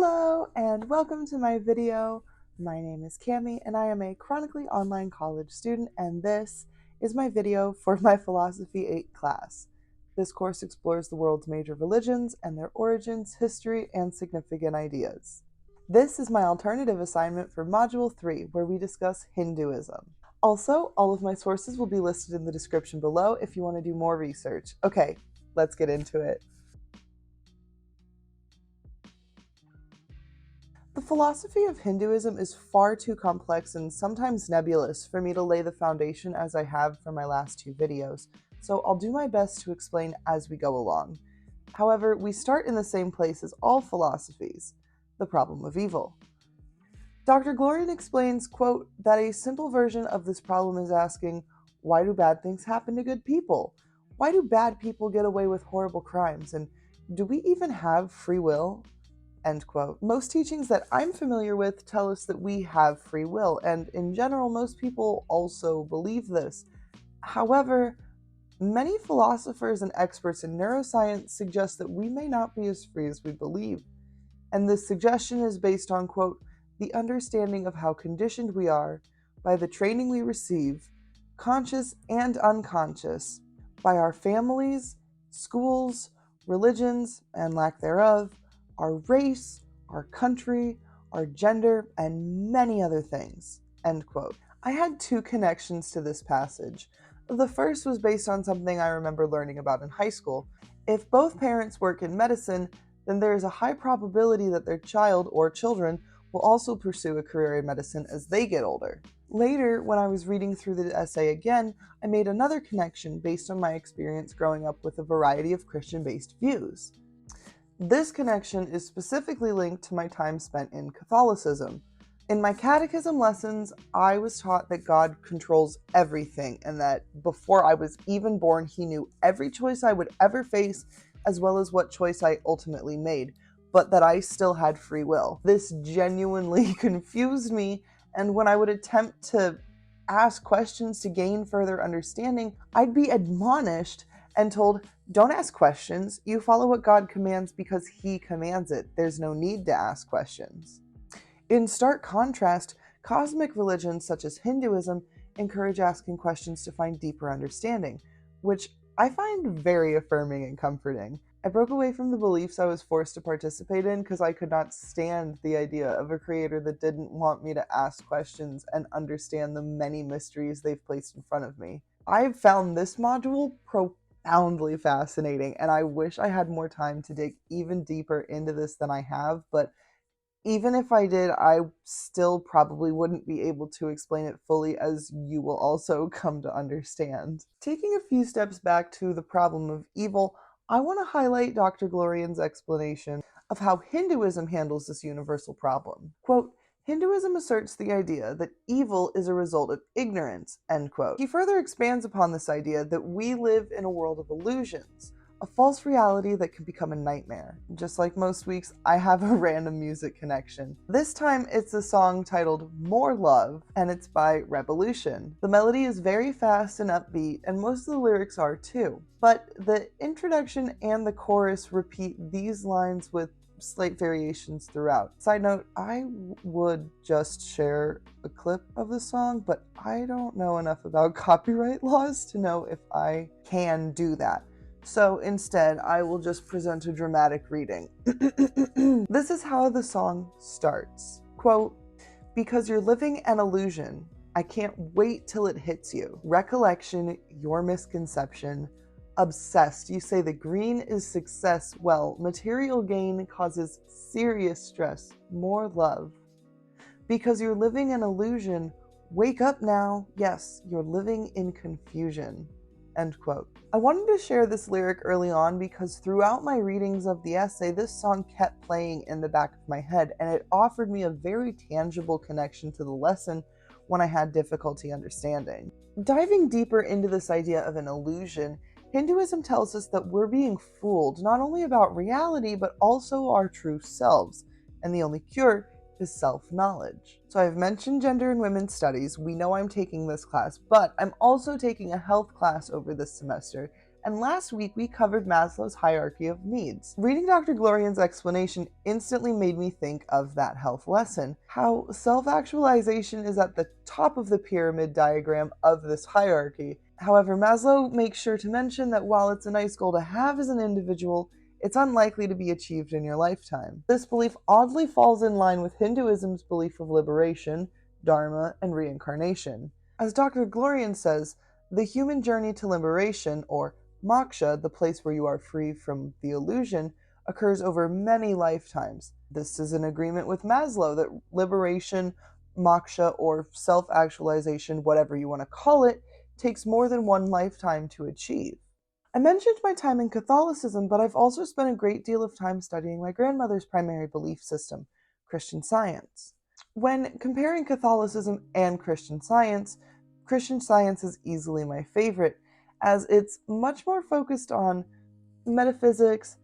Hello and welcome to my video. My name is Cami and I am a chronically online college student, and this is my video for my Philosophy 8 class. This course explores the world's major religions and their origins, history, and significant ideas. This is my alternative assignment for Module 3, where we discuss Hinduism. Also, all of my sources will be listed in the description below if you want to do more research. Okay, let's get into it. The philosophy of Hinduism is far too complex and sometimes nebulous for me to lay the foundation as I have for my last two videos, so I'll do my best to explain as we go along. However, we start in the same place as all philosophies, the problem of evil. Dr. Glorian explains, quote, that a simple version of this problem is asking, why do bad things happen to good people? Why do bad people get away with horrible crimes? And do we even have free will? End quote. Most teachings that I'm familiar with tell us that we have free will, and in general, most people also believe this. However, many philosophers and experts in neuroscience suggest that we may not be as free as we believe. And this suggestion is based on, quote, the understanding of how conditioned we are by the training we receive, conscious and unconscious, by our families, schools, religions, and lack thereof, our race, our country, our gender, and many other things, end quote. I had two connections to this passage. The first was based on something I remember learning about in high school. If both parents work in medicine, then there is a high probability that their child or children will also pursue a career in medicine as they get older. Later, when I was reading through the essay again, I made another connection based on my experience growing up with a variety of Christian-based views. This connection is specifically linked to my time spent in Catholicism. In my catechism lessons, I was taught that God controls everything and that before I was even born, He knew every choice I would ever face, as well as what choice I ultimately made, but that I still had free will. This genuinely confused me, and when I would attempt to ask questions to gain further understanding, I'd be admonished and told, don't ask questions, you follow what God commands because He commands it. There's no need to ask questions. In stark contrast, cosmic religions such as Hinduism encourage asking questions to find deeper understanding, which I find very affirming and comforting. I broke away from the beliefs I was forced to participate in because I could not stand the idea of a creator that didn't want me to ask questions and understand the many mysteries they've placed in front of me. I've found this module profoundly fascinating, and I wish I had more time to dig even deeper into this than I have, but even if I did, I still probably wouldn't be able to explain it fully, as you will also come to understand. Taking a few steps back to the problem of evil, I want to highlight Dr. Glorian's explanation of how Hinduism handles this universal problem. Quote, Hinduism asserts the idea that evil is a result of ignorance, end quote. He further expands upon this idea that we live in a world of illusions, a false reality that can become a nightmare. Just like most weeks, I have a random music connection. This time, it's a song titled More Love, and it's by Revolution. The melody is very fast and upbeat, and most of the lyrics are too. But the introduction and the chorus repeat these lines with slight variations throughout. Side note, I would just share a clip of the song, but I don't know enough about copyright laws to know if I can do that. So instead, I will just present a dramatic reading. This is how the song starts. Quote, because you're living an illusion, I can't wait till it hits you. Recollection, your misconception. Obsessed, you say the green is success. Well, material gain causes serious stress. More love. Because you're living an illusion, wake up now. Yes, you're living in confusion. End quote. I wanted to share this lyric early on because throughout my readings of the essay, this song kept playing in the back of my head, and it offered me a very tangible connection to the lesson when I had difficulty understanding. Diving deeper into this idea of an illusion, Hinduism tells us that we're being fooled not only about reality, but also our true selves, and the only cure is self-knowledge. So I've mentioned gender and women's studies. We know I'm taking this class, but I'm also taking a health class over this semester, and last week we covered Maslow's hierarchy of needs. Reading Dr. Glorian's explanation instantly made me think of that health lesson, how self-actualization is at the top of the pyramid diagram of this hierarchy. However, Maslow makes sure to mention that while it's a nice goal to have as an individual, it's unlikely to be achieved in your lifetime. This belief oddly falls in line with Hinduism's belief of liberation, Dharma, and reincarnation. As Dr. Glorian says, the human journey to liberation, or moksha, the place where you are free from the illusion, occurs over many lifetimes. This is in agreement with Maslow that liberation, moksha, or self-actualization, whatever you want to call it, takes more than one lifetime to achieve. I mentioned my time in Catholicism, but I've also spent a great deal of time studying my grandmother's primary belief system, Christian Science. When comparing Catholicism and Christian Science is easily my favorite, as it's much more focused on metaphysics,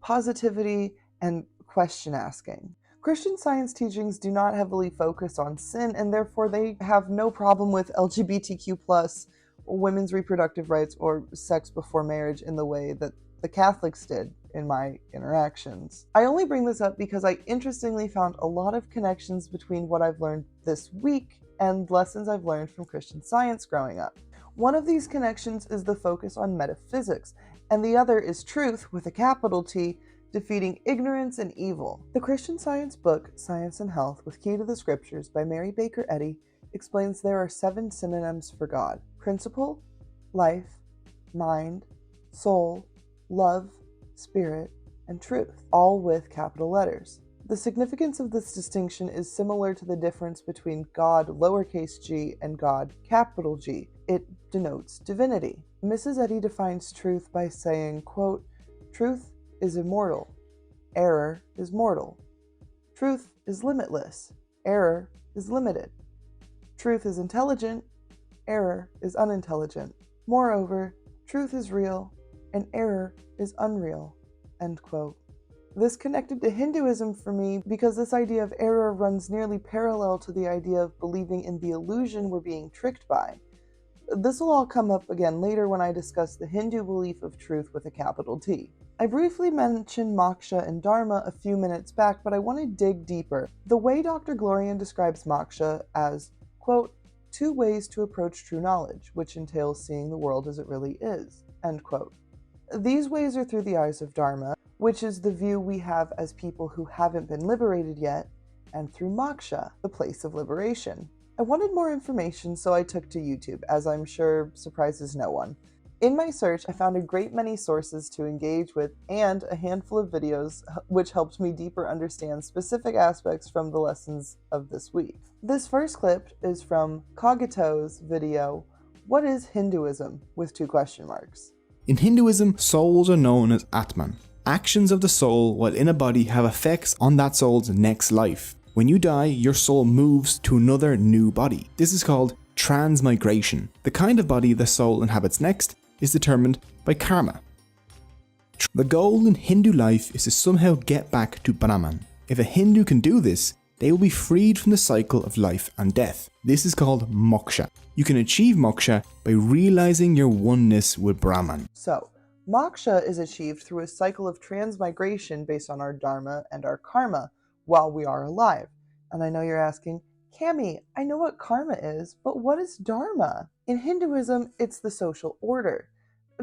positivity, and question asking. Christian Science teachings do not heavily focus on sin, and therefore they have no problem with LGBTQ+, women's reproductive rights, or sex before marriage in the way that the Catholics did in my interactions. I only bring this up because I interestingly found a lot of connections between what I've learned this week and lessons I've learned from Christian Science growing up. One of these connections is the focus on metaphysics, and the other is truth, with a capital T, defeating ignorance and evil. The Christian Science book, Science and Health, with Key to the Scriptures by Mary Baker Eddy, explains there are 7 synonyms for God: principle, life, mind, soul, love, spirit, and truth, all with capital letters. The significance of this distinction is similar to the difference between God lowercase g and God capital G. It denotes divinity. Mrs. Eddy defines truth by saying, quote, "Truth is immortal. Error is mortal. Truth is limitless. Error is limited. Truth is intelligent. Error is unintelligent. Moreover, truth is real and error is unreal." End quote. This connected to Hinduism for me because this idea of error runs nearly parallel to the idea of believing in the illusion we're being tricked by. This will all come up again later when I discuss the Hindu belief of truth with a capital T. I briefly mentioned moksha and dharma a few minutes back, but I want to dig deeper. The way Dr. Glorian describes moksha as, quote, 2 ways to approach true knowledge, which entails seeing the world as it really is, end quote. These ways are through the eyes of Dharma, which is the view we have as people who haven't been liberated yet, and through moksha, the place of liberation. I wanted more information, so I took to YouTube, as I'm sure surprises no one. In my search, I found a great many sources to engage with and a handful of videos which helped me deeper understand specific aspects from the lessons of this week. This first clip is from Cogito's video, "What is Hinduism?" with 2 question marks. In Hinduism, souls are known as Atman. Actions of the soul while in a body have effects on that soul's next life. When you die, your soul moves to another new body. This is called transmigration. The kind of body the soul inhabits next is determined by karma. The goal in Hindu life is to somehow get back to Brahman. If a Hindu can do this, they will be freed from the cycle of life and death. This is called moksha. You can achieve moksha by realizing your oneness with Brahman. So, moksha is achieved through a cycle of transmigration based on our dharma and our karma while we are alive. And I know you're asking, Cami, I know what karma is, but what is dharma? In Hinduism, it's the social order.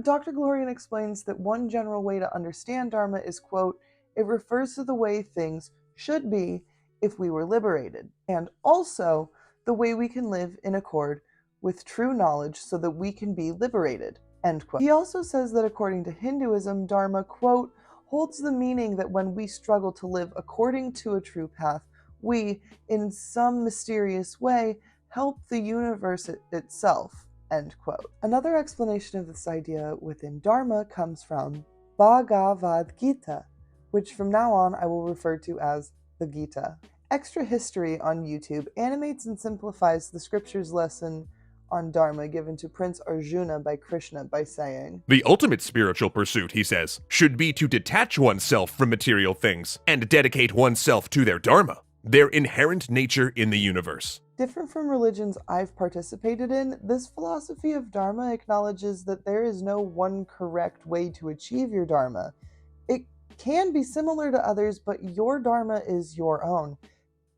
Dr. Glorian explains that one general way to understand dharma is, quote, "It refers to the way things should be if we were liberated, and also the way we can live in accord with true knowledge so that we can be liberated," end quote. He also says that according to Hinduism, dharma, quote, "holds the meaning that when we struggle to live according to a true path, we, in some mysterious way, help the universe itself," end quote. Another explanation of this idea within dharma comes from Bhagavad Gita, which from now on I will refer to as the Gita. Extra History on YouTube animates and simplifies the scripture's lesson on Dharma given to Prince Arjuna by Krishna by saying, "The ultimate spiritual pursuit," he says, "should be to detach oneself from material things and dedicate oneself to their Dharma. their inherent nature in the universe. Different from religions I've participated in, this philosophy of Dharma acknowledges that there is no one correct way to achieve your Dharma. It can be similar to others, but your Dharma is your own.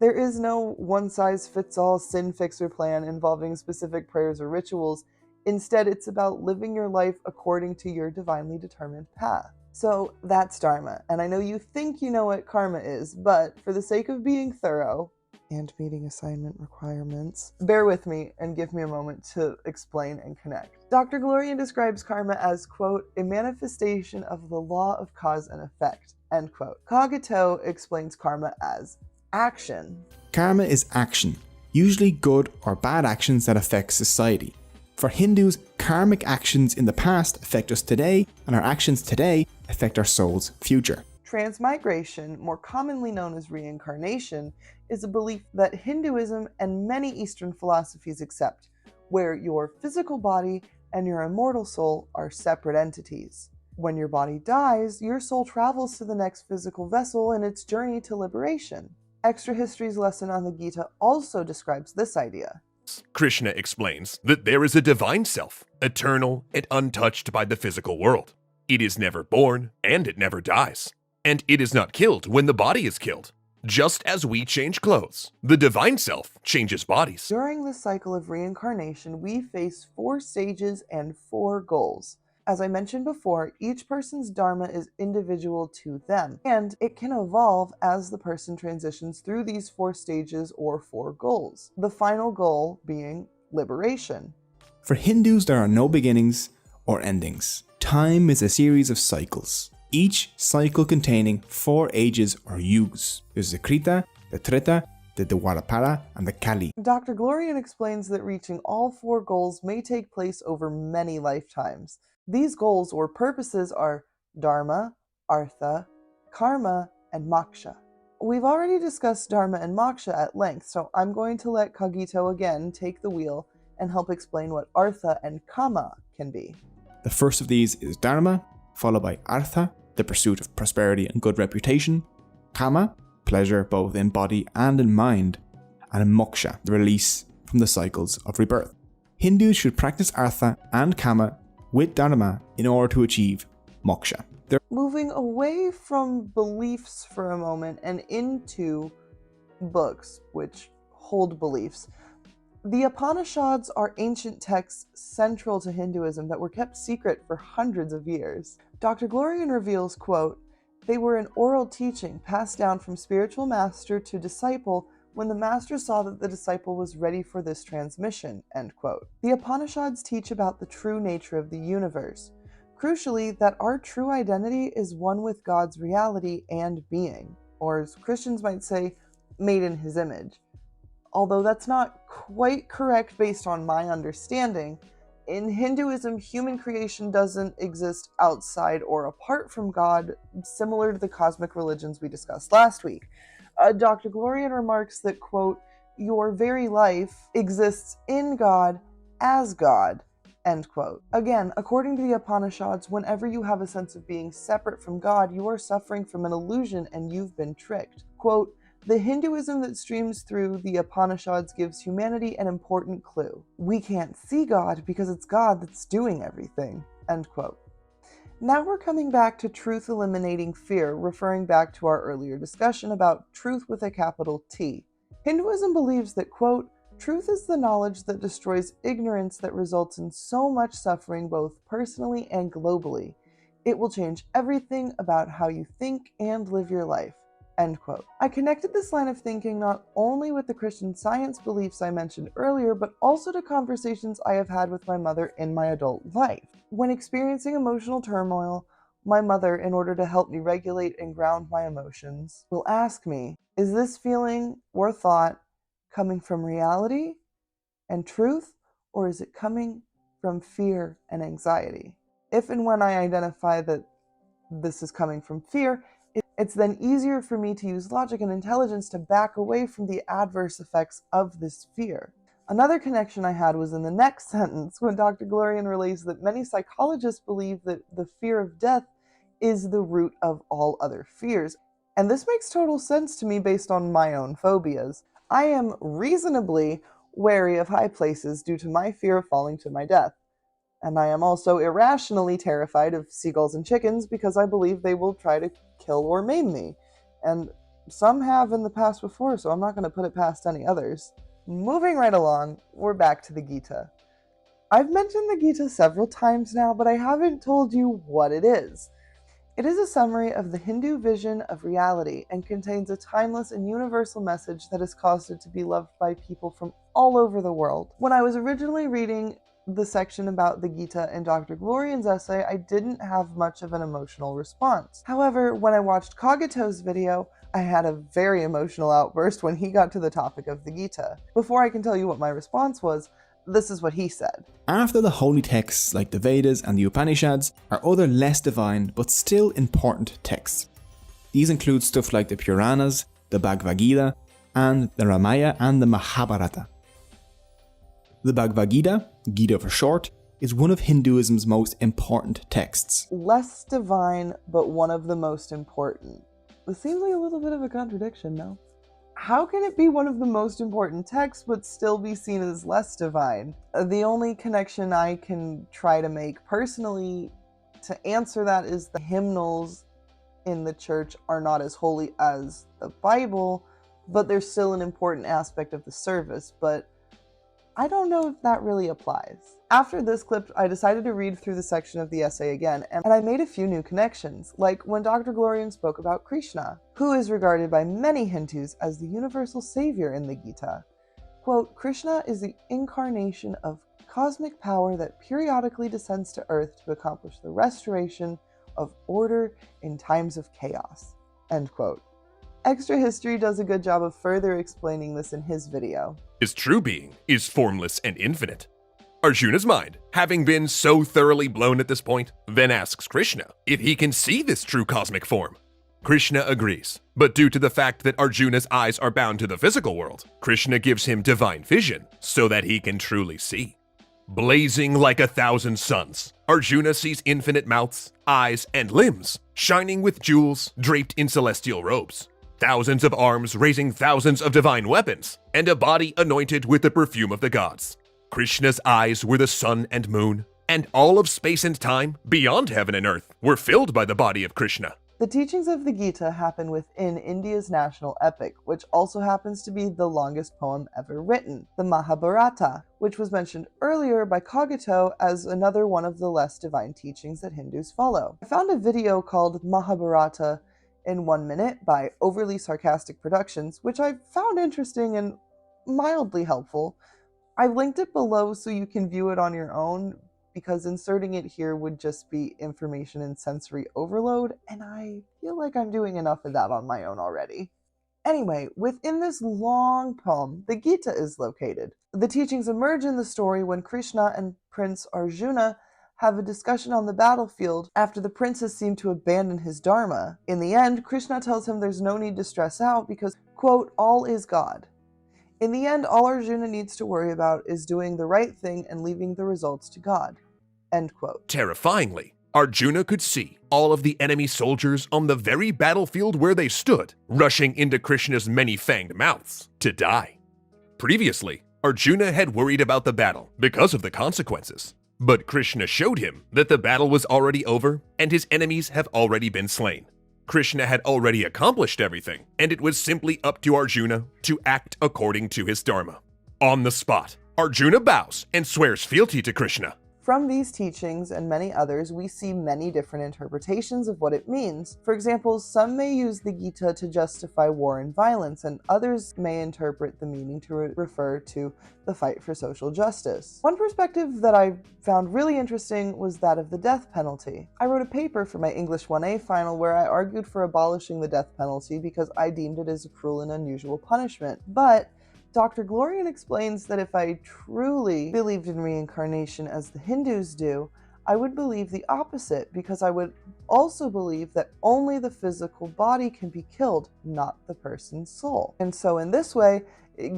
There is no one-size-fits-all sin fixer plan involving specific prayers or rituals. Instead, it's about living your life according to your divinely determined path. So that's Dharma, and I know you think you know what karma is, but for the sake of being thorough, and meeting assignment requirements, bear with me and give me a moment to explain and connect. Dr. Glorian describes karma as, quote, a manifestation of the law of cause and effect, end quote. Cogito explains karma as action. Karma is action, usually good or bad actions that affect society. For Hindus, karmic actions in the past affect us today, and our actions today affect our soul's future. Transmigration, more commonly known as reincarnation, is a belief that Hinduism and many Eastern philosophies accept, where your physical body and your immortal soul are separate entities. When your body dies, your soul travels to the next physical vessel in its journey to liberation. Extra History's lesson on the Gita also describes this idea. Krishna explains that there is a divine self, eternal and untouched by the physical world. It is never born, and it never dies. And it is not killed when the body is killed. Just as we change clothes, the divine self changes bodies. During this cycle of reincarnation, we face 4 stages and 4 goals. As I mentioned before, each person's dharma is individual to them, and it can evolve as the person transitions through these 4 stages or 4 goals, the final goal being liberation. For Hindus, there are no beginnings or endings. Time is a series of cycles, each cycle containing 4 ages or yugas. There's the Krita, the Treta, the Dwapara, and the Kali. Dr. Glorian explains that reaching all 4 goals may take place over many lifetimes. These goals or purposes are Dharma, Artha, Karma, and Moksha. We've already discussed Dharma and Moksha at length, so I'm going to let Cogito again take the wheel and help explain what Artha and Kama can be. The first of these is Dharma, followed by Artha, the pursuit of prosperity and good reputation, Kama, pleasure both in body and in mind, and Moksha, the release from the cycles of rebirth. Hindus should practice Artha and Kama with Dharma in order to achieve Moksha. Moving away from beliefs for a moment and into books which hold beliefs. The Upanishads are ancient texts central to Hinduism that were kept secret for hundreds of years. Dr. Glorian reveals, quote, they were an oral teaching passed down from spiritual master to disciple when the master saw that the disciple was ready for this transmission, end quote. The Upanishads teach about the true nature of the universe. Crucially, that our true identity is one with God's reality and being, or as Christians might say, made in his image. Although that's not quite correct based on my understanding, in Hinduism, human creation doesn't exist outside or apart from God, similar to the cosmic religions we discussed last week. Dr. Glorian remarks that, quote, your very life exists in God as God, end quote. Again, according to the Upanishads, whenever you have a sense of being separate from God, you are suffering from an illusion and you've been tricked. Quote, the Hinduism that streams through the Upanishads gives humanity an important clue. We can't see God because it's God that's doing everything, end quote. Now we're coming back to truth eliminating fear, referring back to our earlier discussion about truth with a capital T. Hinduism believes that, quote, truth is the knowledge that destroys ignorance that results in so much suffering both personally and globally. It will change everything about how you think and live your life, end quote. I connected this line of thinking not only with the Christian Science beliefs I mentioned earlier, but also to conversations I have had with my mother in my adult life. When experiencing emotional turmoil, my mother, in order to help me regulate and ground my emotions, will ask me, is this feeling or thought coming from reality and truth, or is it coming from fear and anxiety? If and when I identify that this is coming from fear, it's then easier for me to use logic and intelligence to back away from the adverse effects of this fear. Another connection I had was in the next sentence when Dr. Glorian relates that many psychologists believe that the fear of death is the root of all other fears. And this makes total sense to me based on my own phobias. I am reasonably wary of high places due to my fear of falling to my death. And I am also irrationally terrified of seagulls and chickens because I believe they will try to kill or maim me. And some have in the past before, so I'm not going to put it past any others. Moving right along, we're back to the Gita. I've mentioned the Gita several times now, but I haven't told you what it is. It is a summary of the Hindu vision of reality and contains a timeless and universal message that has caused it to be loved by people from all over the world. When I was originally reading the section about the Gita in Dr. Glorian's essay, I didn't have much of an emotional response. However, when I watched Kagito's video, I had a very emotional outburst when he got to the topic of the Gita. Before I can tell you what my response was, this is what he said. After the holy texts like the Vedas and the Upanishads are other less divine but still important texts. These include stuff like the Puranas, the Bhagavad Gita, and the Ramayana and the Mahabharata. The Bhagavad Gita, Gita for short, is one of Hinduism's most important texts. Less divine, but one of the most important. This seems like a little bit of a contradiction, no? How can it be one of the most important texts but still be seen as less divine? The only connection I can try to make personally to answer that is the hymnals in the church are not as holy as the Bible, but they're still an important aspect of the service, but I don't know if that really applies. After this clip, I decided to read through the section of the essay again, and I made a few new connections, like when Dr. Glorian spoke about Krishna, who is regarded by many Hindus as the universal savior in the Gita. Quote, Krishna is the incarnation of cosmic power that periodically descends to earth to accomplish the restoration of order in times of chaos. End quote. Extra History does a good job of further explaining this in his video. His true being is formless and infinite. Arjuna's mind, having been so thoroughly blown at this point, then asks Krishna if he can see this true cosmic form. Krishna agrees, but due to the fact that Arjuna's eyes are bound to the physical world, Krishna gives him divine vision so that he can truly see. Blazing like 1,000 suns, Arjuna sees infinite mouths, eyes, and limbs, shining with jewels draped in celestial robes. Thousands of arms raising thousands of divine weapons, and a body anointed with the perfume of the gods. Krishna's eyes were the sun and moon, and all of space and time, beyond heaven and earth, were filled by the body of Krishna. The teachings of the Gita happen within India's national epic, which also happens to be the longest poem ever written, the Mahabharata, which was mentioned earlier by Kagito as another one of the less divine teachings that Hindus follow. I found a video called Mahabharata in 1 minute by Overly Sarcastic Productions, which I found interesting and mildly helpful. I've linked it below so you can view it on your own, because inserting it here would just be information and sensory overload, and I feel like I'm doing enough of that on my own already. Anyway, within this long poem, the Gita is located. The teachings emerge in the story when Krishna and Prince Arjuna have a discussion on the battlefield after the prince has seemed to abandon his Dharma. In the end, Krishna tells him there's no need to stress out because, quote, all is God. In the end, all Arjuna needs to worry about is doing the right thing and leaving the results to God. End quote. Terrifyingly, Arjuna could see all of the enemy soldiers on the very battlefield where they stood, rushing into Krishna's many-fanged mouths to die. Previously, Arjuna had worried about the battle because of the consequences. But Krishna showed him that the battle was already over and his enemies have already been slain. Krishna had already accomplished everything, and it was simply up to Arjuna to act according to his Dharma. On the spot, Arjuna bows and swears fealty to Krishna. From these teachings and many others, we see many different interpretations of what it means. For example, some may use the Gita to justify war and violence, and others may interpret the meaning to refer to the fight for social justice. One perspective that I found really interesting was that of the death penalty. I wrote a paper for my English 1A final where I argued for abolishing the death penalty because I deemed it as a cruel and unusual punishment. But Dr. Glorian explains that if I truly believed in reincarnation as the Hindus do, I would believe the opposite, because I would also believe that only the physical body can be killed, not the person's soul. And so in this way,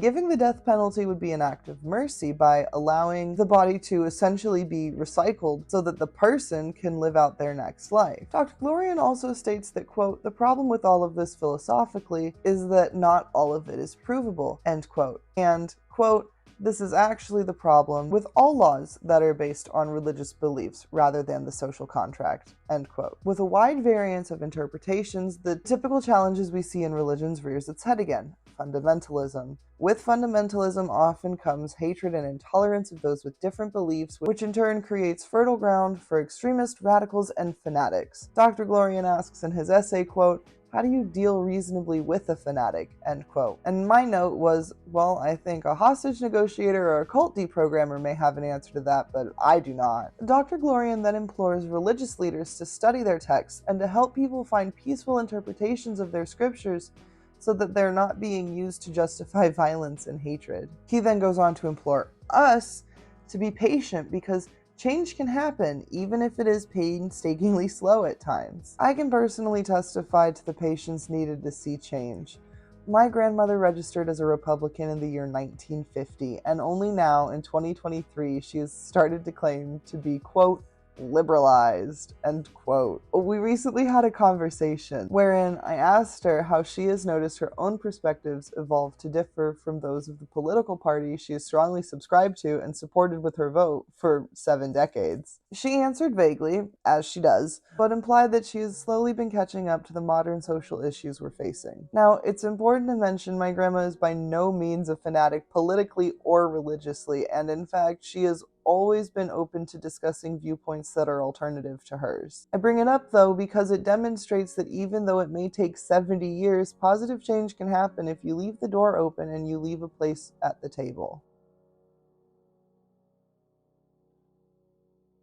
giving the death penalty would be an act of mercy by allowing the body to essentially be recycled so that the person can live out their next life. Dr. Glorian also states that, quote, the problem with all of this philosophically is that not all of it is provable, end quote. And, quote, this is actually the problem with all laws that are based on religious beliefs rather than the social contract, end quote. With a wide variance of interpretations, the typical challenges we see in religions rears its head again: fundamentalism. With fundamentalism often comes hatred and intolerance of those with different beliefs, which in turn creates fertile ground for extremist radicals and fanatics. Dr. Glorian asks in his essay, quote, how do you deal reasonably with a fanatic, end quote. And my note was, well, I think a hostage negotiator or a cult deprogrammer may have an answer to that, but I do not. Dr. Glorian then implores religious leaders to study their texts and to help people find peaceful interpretations of their scriptures so that they're not being used to justify violence and hatred. He then goes on to implore us to be patient, because change can happen, even if it is painstakingly slow at times. I can personally testify to the patience needed to see change. My grandmother registered as a Republican in the year 1950, and only now, in 2023, she has started to claim to be, quote, liberalized, end quote. We recently had a conversation wherein I asked her how she has noticed her own perspectives evolve to differ from those of the political party she is strongly subscribed to and supported with her vote for 7 decades. She answered vaguely, as she does, but implied that she has slowly been catching up to the modern social issues we're facing. Now, it's important to mention my grandma is by no means a fanatic politically or religiously, and in fact, she is always been open to discussing viewpoints that are alternative to hers. I bring it up though because it demonstrates that even though it may take 70 years, positive change can happen if you leave the door open and you leave a place at the table.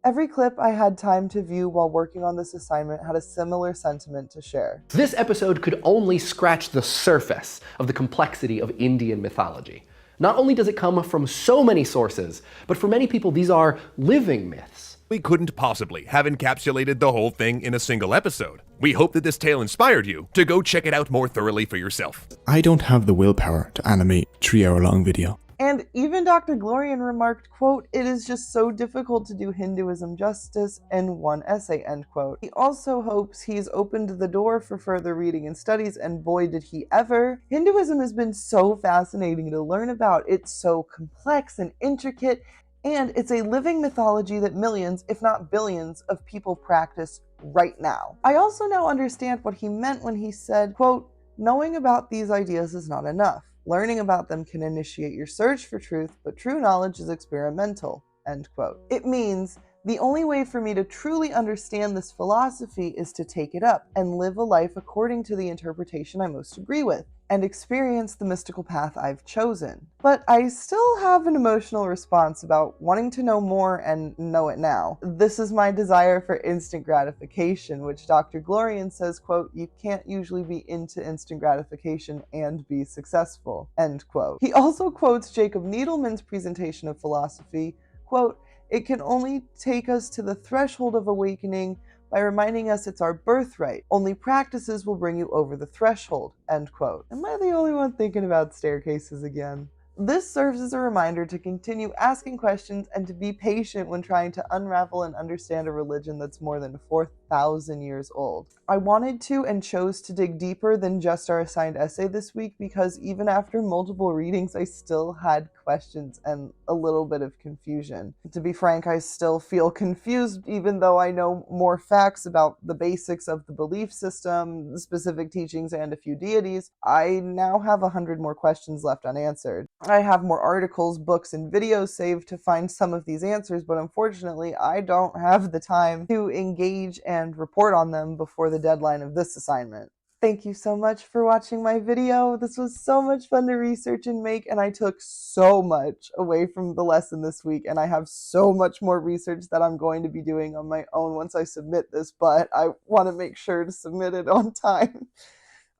Every clip I had time to view while working on this assignment had a similar sentiment to share. This episode could only scratch the surface of the complexity of Indian mythology. Not only does it come from so many sources, but for many people these are living myths. We couldn't possibly have encapsulated the whole thing in a single episode. We hope that this tale inspired you to go check it out more thoroughly for yourself. I don't have the willpower to animate a 3-hour-long video. And even Dr. Glorian remarked, quote, it is just so difficult to do Hinduism justice in one essay, end quote. He also hopes he's opened the door for further reading and studies, and boy did he ever. Hinduism has been so fascinating to learn about. It's so complex and intricate, and it's a living mythology that millions, if not billions, of people practice right now. I also now understand what he meant when he said, quote, knowing about these ideas is not enough. Learning about them can initiate your search for truth, but true knowledge is experimental, end quote. It means the only way for me to truly understand this philosophy is to take it up and live a life according to the interpretation I most agree with, and experience the mystical path I've chosen. But I still have an emotional response about wanting to know more and know it now. This is my desire for instant gratification, which Dr. Glorian says, quote, you can't usually be into instant gratification and be successful, end quote. He also quotes Jacob Needleman's presentation of philosophy, quote, it can only take us to the threshold of awakening by reminding us it's our birthright. Only practices will bring you over the threshold, end quote. Am I the only one thinking about staircases again? This serves as a reminder to continue asking questions and to be patient when trying to unravel and understand a religion that's more than 4,000 years old. I wanted to and chose to dig deeper than just our assigned essay this week because even after multiple readings, I still had questions and a little bit of confusion. To be frank, I still feel confused even though I know more facts about the basics of the belief system, the specific teachings, and a few deities. I now have 100 more questions left unanswered. I have more articles, books, and videos saved to find some of these answers, but unfortunately, I don't have the time to engage and report on them before the deadline of this assignment. Thank you so much for watching my video. This was so much fun to research and make, and I took so much away from the lesson this week, and I have so much more research that I'm going to be doing on my own once I submit this, but I want to make sure to submit it on time.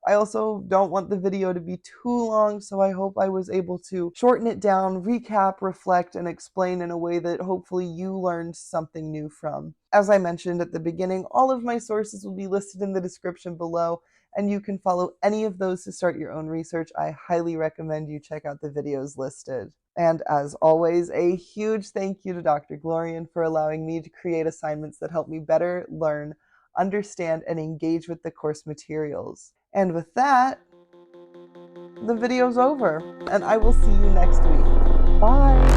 I also don't want the video to be too long, so I hope I was able to shorten it down, recap, reflect, and explain in a way that hopefully you learned something new from. As I mentioned at the beginning, all of my sources will be listed in the description below, and you can follow any of those to start your own research. I highly recommend you check out the videos listed. And as always, a huge thank you to Dr. Glorian for allowing me to create assignments that help me better learn, understand, and engage with the course materials. And with that, the video's over, and I will see you next week. Bye!